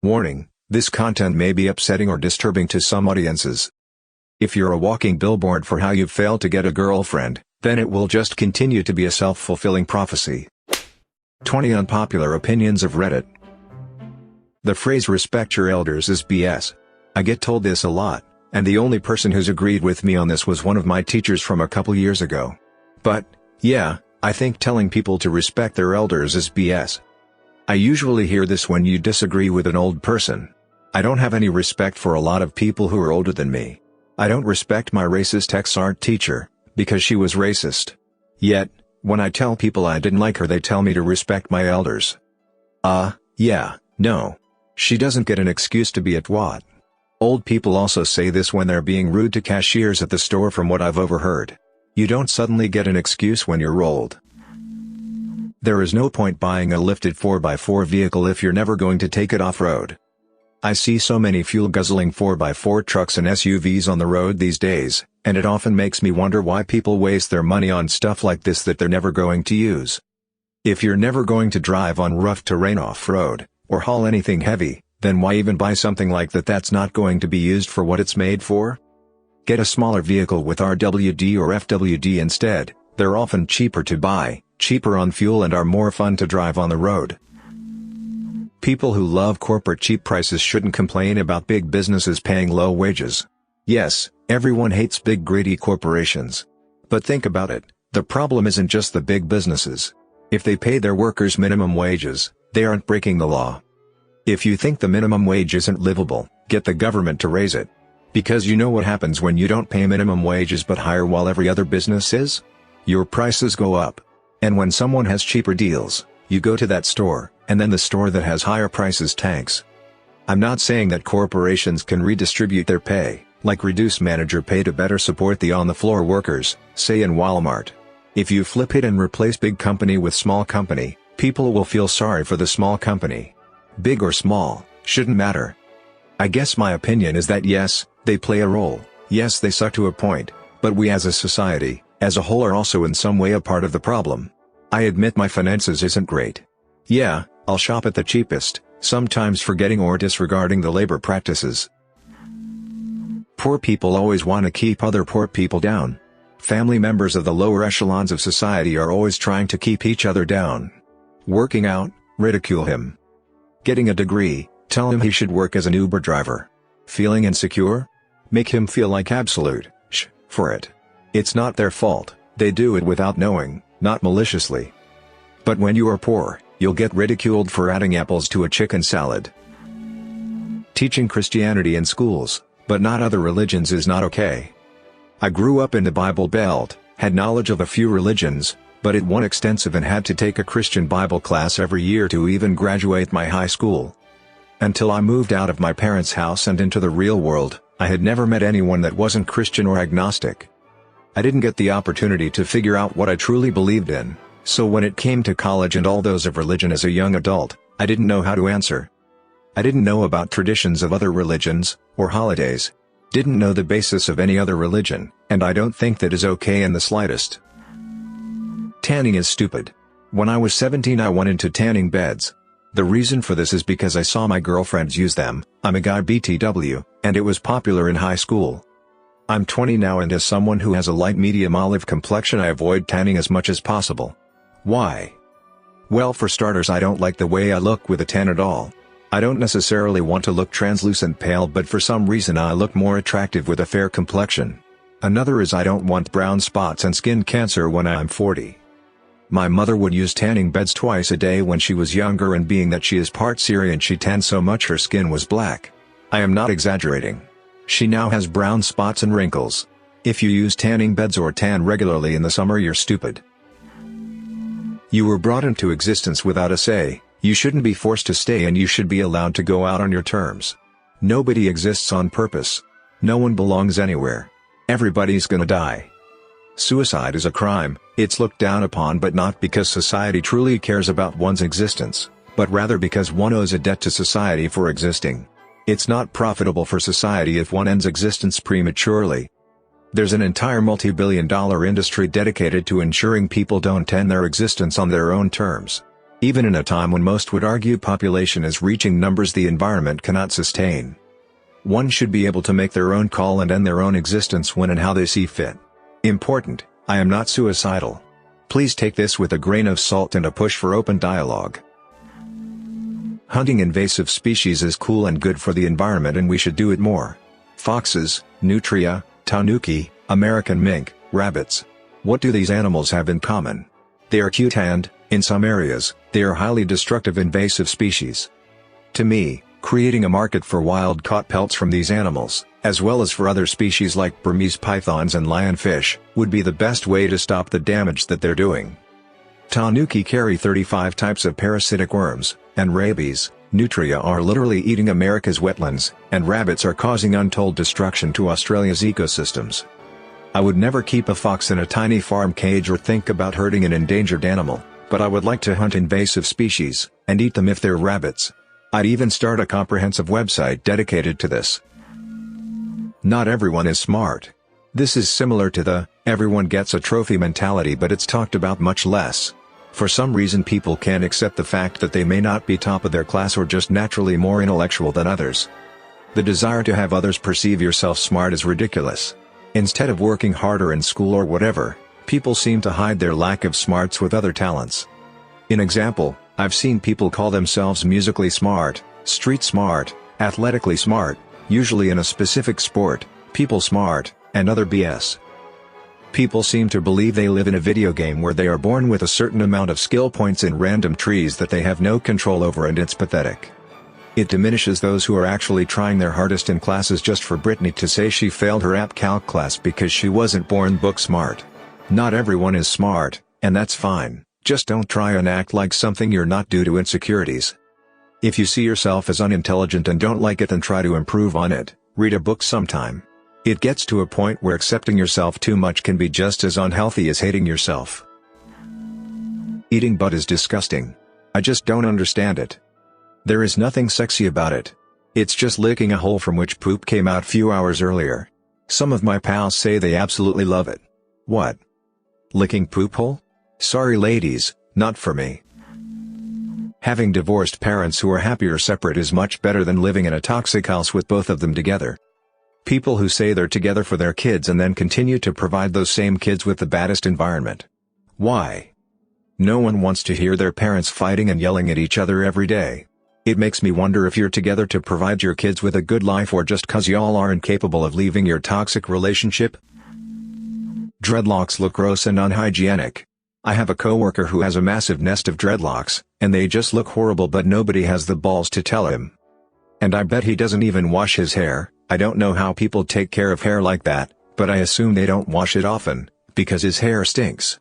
Warning, this content may be upsetting or disturbing to some audiences. If you're a walking billboard for how you've failed to get a girlfriend, then it will just continue to be a self-fulfilling prophecy. 20 Unpopular Opinions of Reddit. The phrase respect your elders is BS. I get told this a lot, and the only person who's agreed with me on this was one of my teachers from a couple years ago. But, yeah, I think telling people to respect their elders is BS. I usually hear this when you disagree with an old person. I don't have any respect for a lot of people who are older than me. I don't respect my racist ex-art teacher, because she was racist. Yet, when I tell people I didn't like her, they tell me to respect my elders. Yeah, no. She doesn't get an excuse to be a twat. Old people also say this when they're being rude to cashiers at the store, from what I've overheard. You don't suddenly get an excuse when you're old. There is no point buying a lifted 4x4 vehicle if you're never going to take it off-road. I see so many fuel-guzzling 4x4 trucks and SUVs on the road these days, and it often makes me wonder why people waste their money on stuff like this that they're never going to use. If you're never going to drive on rough terrain off-road, or haul anything heavy, then why even buy something like that that's not going to be used for what it's made for? Get a smaller vehicle with RWD or FWD instead. They're often cheaper to buy, cheaper on fuel, and are more fun to drive on the road. People who love corporate cheap prices shouldn't complain about big businesses paying low wages. Yes, everyone hates big greedy corporations. But think about it, the problem isn't just the big businesses. If they pay their workers minimum wages, they aren't breaking the law. If you think the minimum wage isn't livable, get the government to raise it. Because you know what happens when you don't pay minimum wages but hire while every other business is? Your prices go up. And when someone has cheaper deals, you go to that store, and then the store that has higher prices tanks. I'm not saying that corporations can redistribute their pay, like reduce manager pay to better support the on-the-floor workers, say in Walmart. If you flip it and replace big company with small company, people will feel sorry for the small company. Big or small, shouldn't matter. I guess my opinion is that yes, they play a role, yes they suck to a point, but we as a society, as a whole, are also in some way a part of the problem. I admit my finances isn't great. Yeah, I'll shop at the cheapest, sometimes forgetting or disregarding the labor practices. Poor people always want to keep other poor people down. Family members of the lower echelons of society are always trying to keep each other down. Working out, ridicule him. Getting a degree, tell him he should work as an Uber driver. Feeling insecure? Make him feel like absolute for it. It's not their fault, they do it without knowing, not maliciously. But when you are poor, you'll get ridiculed for adding apples to a chicken salad. Teaching Christianity in schools, but not other religions, is not okay. I grew up in the Bible Belt, had knowledge of a few religions, but it wasn't extensive, and had to take a Christian Bible class every year to even graduate my high school. Until I moved out of my parents' house and into the real world, I had never met anyone that wasn't Christian or agnostic. I didn't get the opportunity to figure out what I truly believed in, so when it came to college and all those of religion as a young adult, I didn't know how to answer. I didn't know about traditions of other religions, or holidays. Didn't know the basis of any other religion, and I don't think that is okay in the slightest. Tanning is stupid. When I was 17 I went into tanning beds. The reason for this is because I saw my girlfriends use them. I'm a guy BTW, and it was popular in high school. I'm 20 now, and as someone who has a light medium olive complexion I avoid tanning as much as possible. Why? Well, for starters, I don't like the way I look with a tan at all. I don't necessarily want to look translucent pale, but for some reason I look more attractive with a fair complexion. Another is I don't want brown spots and skin cancer when I'm 40. My mother would use tanning beds twice a day when she was younger, and being that she is part Syrian, she tanned so much her skin was black. I am not exaggerating. She now has brown spots and wrinkles. If you use tanning beds or tan regularly in the summer, you're stupid. You were brought into existence without a say, you shouldn't be forced to stay, and you should be allowed to go out on your terms. Nobody exists on purpose. No one belongs anywhere. Everybody's gonna die. Suicide is a crime. It's looked down upon, but not because society truly cares about one's existence, but rather because one owes a debt to society for existing. It's not profitable for society if one ends existence prematurely. There's an entire multi-billion-dollar industry dedicated to ensuring people don't end their existence on their own terms. Even in a time when most would argue population is reaching numbers the environment cannot sustain. One should be able to make their own call and end their own existence when and how they see fit. Important, I am not suicidal. Please take this with a grain of salt and a push for open dialogue. Hunting invasive species is cool and good for the environment and we should do it more. Foxes, nutria, tanuki, American mink, rabbits. What do these animals have in common? They are cute and, in some areas, they are highly destructive invasive species. To me, creating a market for wild-caught pelts from these animals, as well as for other species like Burmese pythons and lionfish, would be the best way to stop the damage that they're doing. Tanuki carry 35 types of parasitic worms, and rabies, nutria are literally eating America's wetlands, and rabbits are causing untold destruction to Australia's ecosystems. I would never keep a fox in a tiny farm cage or think about hurting an endangered animal, but I would like to hunt invasive species, and eat them if they're rabbits. I'd even start a comprehensive website dedicated to this. Not everyone is smart. This is similar to the, everyone gets a trophy mentality, but it's talked about much less. For some reason people can't accept the fact that they may not be top of their class or just naturally more intellectual than others. The desire to have others perceive yourself smart is ridiculous. Instead of working harder in school or whatever, people seem to hide their lack of smarts with other talents. In example, I've seen people call themselves musically smart, street smart, athletically smart, usually in a specific sport, people smart, and other BS. People seem to believe they live in a video game where they are born with a certain amount of skill points in random trees that they have no control over, and it's pathetic. It diminishes those who are actually trying their hardest in classes. Just for Brittany to say she failed her app calc class because she wasn't born book smart. Not everyone is smart, and that's fine, just don't try and act like something you're not due to insecurities. If you see yourself as unintelligent and don't like it, then try to improve on it, read a book sometime. It gets to a point where accepting yourself too much can be just as unhealthy as hating yourself. Eating butt is disgusting. I just don't understand it. There is nothing sexy about it. It's just licking a hole from which poop came out few hours earlier. Some of my pals say they absolutely love it. What? Licking poop hole? Sorry ladies, not for me. Having divorced parents who are happy or separate is much better than living in a toxic house with both of them together. People who say they're together for their kids and then continue to provide those same kids with the baddest environment. Why? No one wants to hear their parents fighting and yelling at each other every day. It makes me wonder if you're together to provide your kids with a good life or just cause y'all are incapable of leaving your toxic relationship. Dreadlocks look gross and unhygienic. I have a coworker who has a massive nest of dreadlocks, and they just look horrible, but nobody has the balls to tell him. And I bet he doesn't even wash his hair. I don't know how people take care of hair like that, but I assume they don't wash it often, because his hair stinks.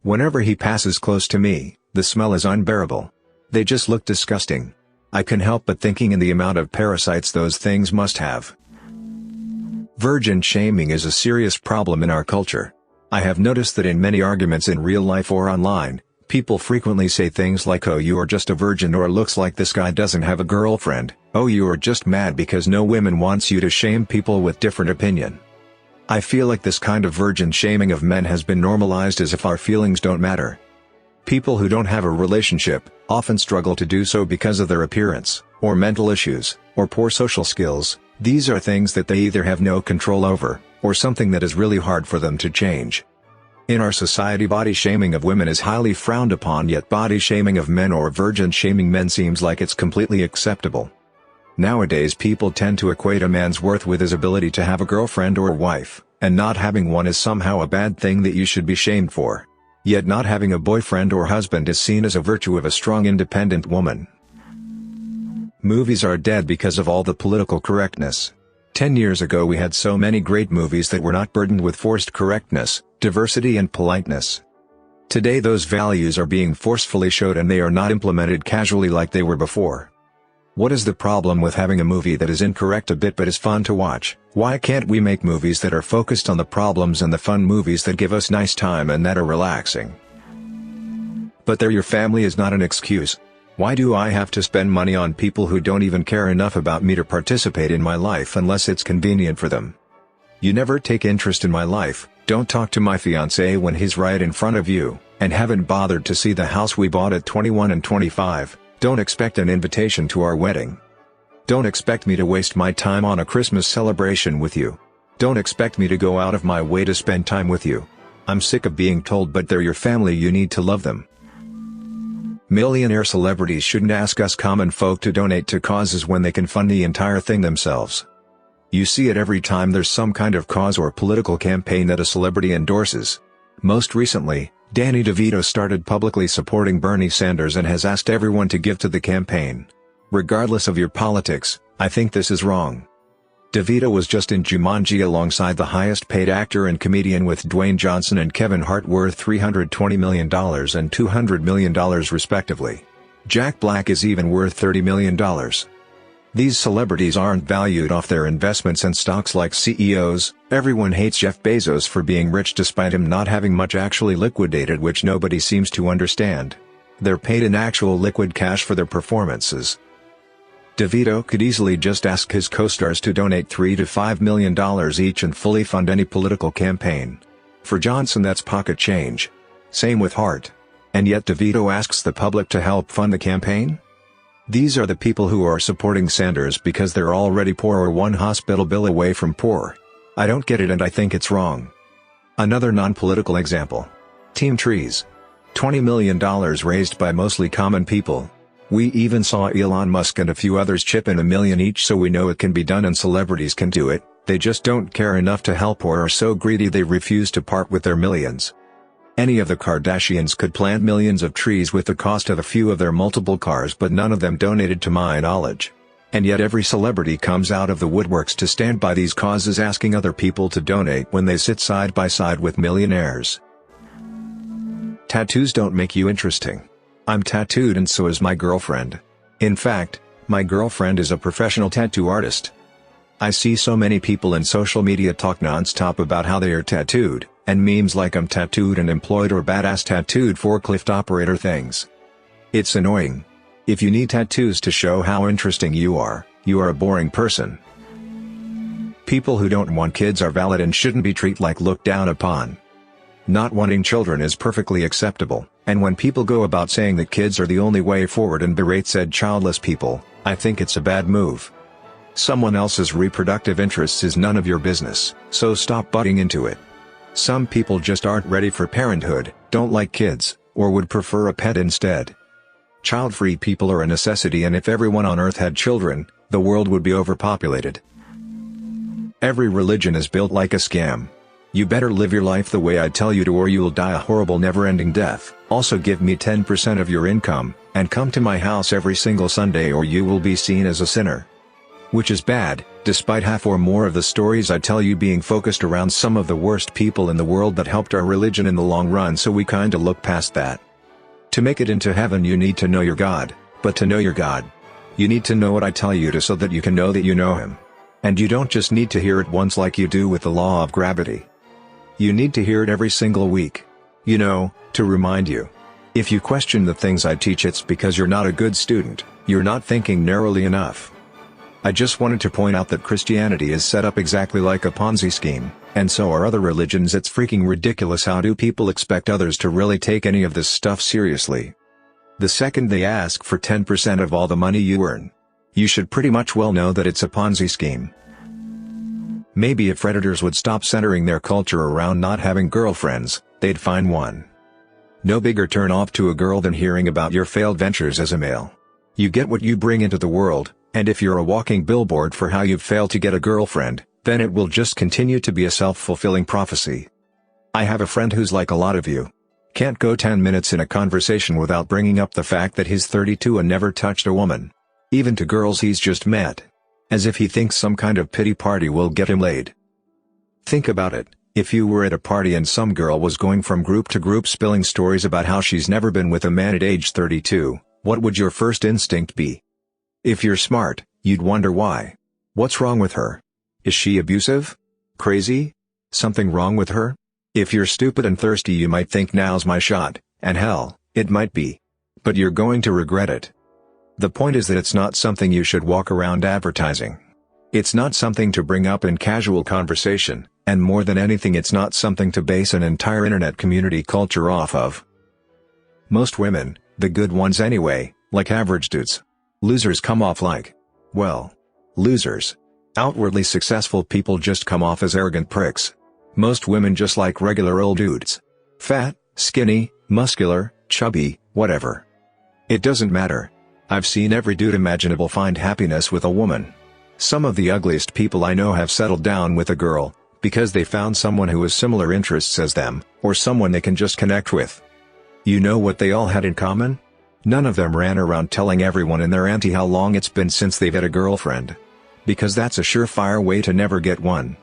Whenever he passes close to me, the smell is unbearable. They just look disgusting. I can help but thinking in the amount of parasites those things must have. Virgin shaming is a serious problem in our culture. I have noticed that in many arguments in real life or online, people frequently say things like, "Oh, you are just a virgin," or "Looks like this guy doesn't have a girlfriend," "Oh, you are just mad because no women wants you," to shame people with different opinion. I feel like this kind of virgin shaming of men has been normalized as if our feelings don't matter. People who don't have a relationship often struggle to do so because of their appearance, or mental issues, or poor social skills. These are things that they either have no control over, or something that is really hard for them to change. In our society, body shaming of women is highly frowned upon, yet body shaming of men or virgin shaming men seems like it's completely acceptable. Nowadays people tend to equate a man's worth with his ability to have a girlfriend or wife, and not having one is somehow a bad thing that you should be shamed for. Yet not having a boyfriend or husband is seen as a virtue of a strong independent woman. Movies are dead because of all the political correctness. 10 years ago we had so many great movies that were not burdened with forced correctness, diversity and politeness. Today those values are being forcefully showed and they are not implemented casually like they were before. What is the problem with having a movie that is incorrect a bit but is fun to watch? Why can't we make movies that are focused on the problems and the fun movies that give us nice time and that are relaxing? But your family is not an excuse. Why do I have to spend money on people who don't even care enough about me to participate in my life unless it's convenient for them? You never take interest in my life, don't talk to my fiancé when he's right in front of you, and haven't bothered to see the house we bought at 21 and 25, don't expect an invitation to our wedding. Don't expect me to waste my time on a Christmas celebration with you. Don't expect me to go out of my way to spend time with you. I'm sick of being told but they're your family, you need to love them. Millionaire celebrities shouldn't ask us common folk to donate to causes when they can fund the entire thing themselves. You see it every time there's some kind of cause or political campaign that a celebrity endorses. Most recently, Danny DeVito started publicly supporting Bernie Sanders and has asked everyone to give to the campaign. Regardless of your politics, I think this is wrong. DeVito was just in Jumanji alongside the highest paid actor and comedian with Dwayne Johnson and Kevin Hart, worth $320 million and $200 million respectively. Jack Black is even worth $30 million. These celebrities aren't valued off their investments and stocks like CEOs. Everyone hates Jeff Bezos for being rich despite him not having much actually liquidated, which nobody seems to understand. They're paid in actual liquid cash for their performances. DeVito could easily just ask his co-stars to donate $3 to $5 million each and fully fund any political campaign. For Johnson that's pocket change. Same with Hart. And yet DeVito asks the public to help fund the campaign? These are the people who are supporting Sanders because they're already poor or one hospital bill away from poor. I don't get it and I think it's wrong. Another non-political example. Team Trees. $20 million raised by mostly common people. We even saw Elon Musk and a few others chip in $1 million each, so we know it can be done and celebrities can do it. They just don't care enough to help or are so greedy they refuse to part with their millions. Any of the Kardashians could plant millions of trees with the cost of a few of their multiple cars, but none of them donated to my knowledge. And yet every celebrity comes out of the woodworks to stand by these causes, asking other people to donate when they sit side by side with millionaires. Tattoos don't make you interesting. I'm tattooed and so is my girlfriend. In fact, my girlfriend is a professional tattoo artist. I see so many people in social media talk non-stop about how they are tattooed, and memes like I'm tattooed and employed or badass tattooed forklift operator things. It's annoying. If you need tattoos to show how interesting you are a boring person. People who don't want kids are valid and shouldn't be treated like looked down upon. Not wanting children is perfectly acceptable, and when people go about saying that kids are the only way forward and berate said childless people, I think it's a bad move. Someone else's reproductive interests is none of your business, so stop butting into it. Some people just aren't ready for parenthood, don't like kids, or would prefer a pet instead. Child-free people are a necessity, and if everyone on Earth had children, the world would be overpopulated. Every religion is built like a scam. You better live your life the way I tell you to or you'll die a horrible never-ending death. Also give me 10% of your income, and come to my house every single Sunday or you will be seen as a sinner. Which is bad, despite half or more of the stories I tell you being focused around some of the worst people in the world that helped our religion in the long run, so we kinda look past that. To make it into heaven you need to know your God, but to know your God, you need to know what I tell you to so that you can know that you know Him. And you don't just need to hear it once like you do with the law of gravity. You need to hear it every single week. You know, to remind you. If you question the things I teach, it's because you're not a good student, you're not thinking narrowly enough. I just wanted to point out that Christianity is set up exactly like a Ponzi scheme, and so are other religions. It's freaking ridiculous. How do people expect others to really take any of this stuff seriously? The second they ask for 10% of all the money you earn, you should pretty much well know that it's a Ponzi scheme. Maybe if Redditors would stop centering their culture around not having girlfriends, they'd find one. No bigger turn off to a girl than hearing about your failed ventures as a male. You get what you bring into the world, and if you're a walking billboard for how you've failed to get a girlfriend, then it will just continue to be a self-fulfilling prophecy. I have a friend who's like a lot of you. Can't go 10 minutes in a conversation without bringing up the fact that he's 32 and never touched a woman. Even to girls he's just met. As if he thinks some kind of pity party will get him laid. Think about it, if you were at a party and some girl was going from group to group spilling stories about how she's never been with a man at age 32, what would your first instinct be? If you're smart, you'd wonder why. What's wrong with her? Is she abusive? Crazy? Something wrong with her? If you're stupid and thirsty you might think now's my shot, and hell, it might be. But you're going to regret it. The point is that it's not something you should walk around advertising. It's not something to bring up in casual conversation, and more than anything it's not something to base an entire internet community culture off of. Most women, the good ones anyway, like average dudes. Losers come off like, well, losers. Outwardly successful people just come off as arrogant pricks. Most women just like regular old dudes. Fat, skinny, muscular, chubby, whatever. It doesn't matter. I've seen every dude imaginable find happiness with a woman. Some of the ugliest people I know have settled down with a girl, because they found someone who has similar interests as them, or someone they can just connect with. You know what they all had in common? None of them ran around telling everyone in their auntie how long it's been since they've had a girlfriend. Because that's a surefire way to never get one.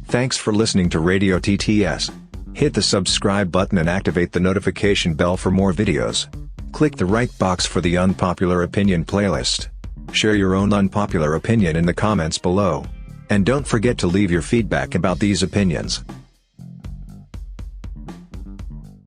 Thanks for listening to Radio TTS. Hit the subscribe button and activate the notification bell for more videos. Click the right box for the Unpopular Opinion playlist. Share your own unpopular opinion in the comments below. And don't forget to leave your feedback about these opinions.